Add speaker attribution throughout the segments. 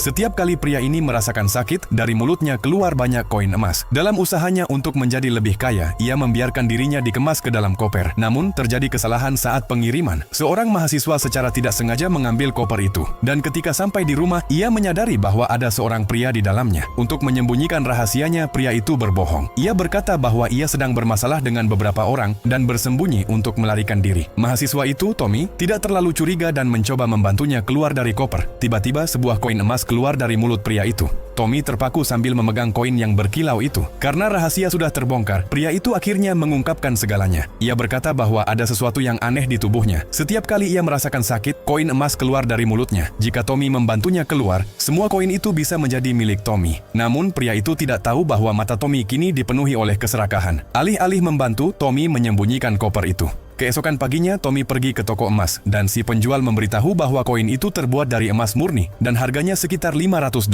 Speaker 1: Setiap kali pria ini merasakan sakit, dari mulutnya keluar banyak koin emas. Dalam usahanya untuk menjadi lebih kaya, ia membiarkan dirinya dikemas ke dalam koper. Namun, terjadi kesalahan saat pengiriman. Seorang mahasiswa secara tidak sengaja mengambil koper itu. Dan ketika sampai di rumah, ia menyadari bahwa ada seorang pria di dalamnya. Untuk menyembunyikan rahasianya, pria itu berbohong. Ia berkata bahwa ia sedang bermasalah dengan beberapa orang dan bersembunyi untuk melarikan diri. Mahasiswa itu, Tommy, tidak terlalu curiga dan mencoba membantunya keluar dari koper. Tiba-tiba sebuah koin emas keluar dari mulut pria itu. Tommy terpaku sambil memegang koin yang berkilau itu. Karena rahasia sudah terbongkar, pria itu akhirnya mengungkapkan segalanya. Ia berkata bahwa ada sesuatu yang aneh di tubuhnya. Setiap kali ia merasakan sakit, koin emas keluar dari mulutnya. Jika Tommy membantunya keluar, semua koin itu bisa menjadi milik Tommy. Namun, pria itu tidak tahu bahwa mata Tommy kini dipenuhi oleh keserakahan. Alih-alih membantu, Tommy menyembunyikan koper itu. Keesokan paginya, Tommy pergi ke toko emas, dan si penjual memberitahu bahwa koin itu terbuat dari emas murni, dan harganya sekitar $500.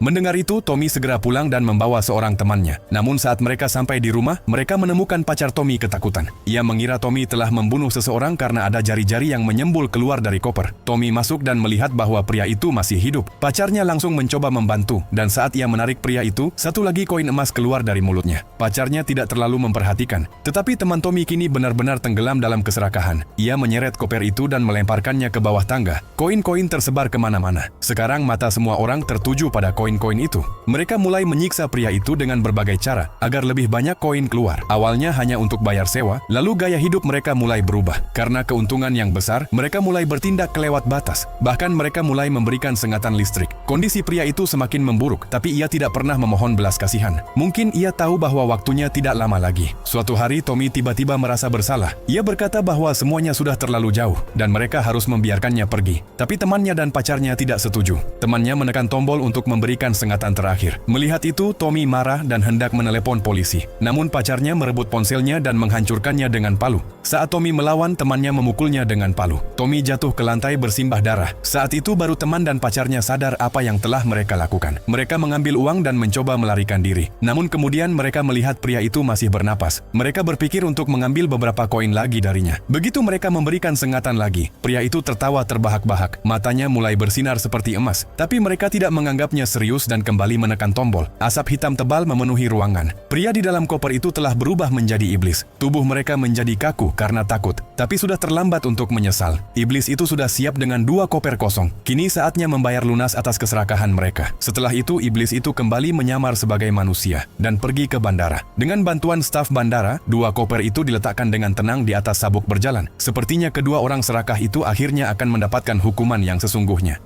Speaker 1: Mendengar itu, Tommy segera pulang dan membawa seorang temannya. Namun saat mereka sampai di rumah, mereka menemukan pacar Tommy ketakutan. Ia mengira Tommy telah membunuh seseorang karena ada jari-jari yang menyembul keluar dari koper. Tommy masuk dan melihat bahwa pria itu masih hidup. Pacarnya langsung mencoba membantu, dan saat ia menarik pria itu, satu lagi koin emas keluar dari mulutnya. Pacarnya tidak terlalu memperhatikan, tetapi teman Tommy kini benar-benar tenggelam dalam keserakahan. Ia menyeret koper itu dan melemparkannya ke bawah tangga. Koin-koin tersebar kemana-mana. Sekarang mata semua orang tertuju pada koin-koin itu. Mereka mulai menyiksa pria itu dengan berbagai cara agar lebih banyak koin keluar. Awalnya hanya untuk bayar sewa, lalu gaya hidup mereka mulai berubah. Karena keuntungan yang besar, mereka mulai bertindak kelewat batas. Bahkan mereka mulai memberikan sengatan listrik. Kondisi pria itu semakin memburuk, tapi ia tidak pernah memohon belas kasihan. Mungkin ia tahu bahwa waktunya tidak lama lagi. Suatu hari Tommy tiba-tiba merasa bersalah. Ia berkata bahwa semuanya sudah terlalu jauh dan mereka harus membiarkannya pergi. Tapi temannya dan pacarnya tidak setuju. Temannya menekan tombol untuk memberikan sengatan terakhir. Melihat itu, Tommy marah dan hendak menelepon polisi. Namun pacarnya merebut ponselnya dan menghancurkannya dengan palu. Saat Tommy melawan, temannya memukulnya dengan palu. Tommy jatuh ke lantai bersimbah darah. Saat itu baru teman dan pacarnya sadar apa yang telah mereka lakukan. Mereka mengambil uang dan mencoba melarikan diri. Namun kemudian mereka melihat pria itu masih bernapas. Mereka berpikir untuk mengambil beberapa koin lagi darinya. Begitu mereka memberikan sengatan lagi, pria itu tertawa terbahak-bahak. Matanya mulai bersinar seperti emas. Tapi mereka tidak menganggapnya serius dan kembali menekan tombol. Asap hitam tebal memenuhi ruangan. Pria di dalam koper itu telah berubah menjadi iblis. Tubuh mereka menjadi kaku karena takut. Tapi sudah terlambat untuk menyesal. Iblis itu sudah siap dengan 2 koper kosong. Kini saatnya membayar lunas atas keserakahan mereka. Setelah itu, iblis itu kembali menyamar sebagai manusia dan pergi ke bandara. Dengan bantuan staf bandara, 2 koper itu diletakkan dengan tenang di atas sabuk berjalan. Sepertinya kedua orang serakah itu akhirnya akan mendapatkan hukuman yang sesungguhnya.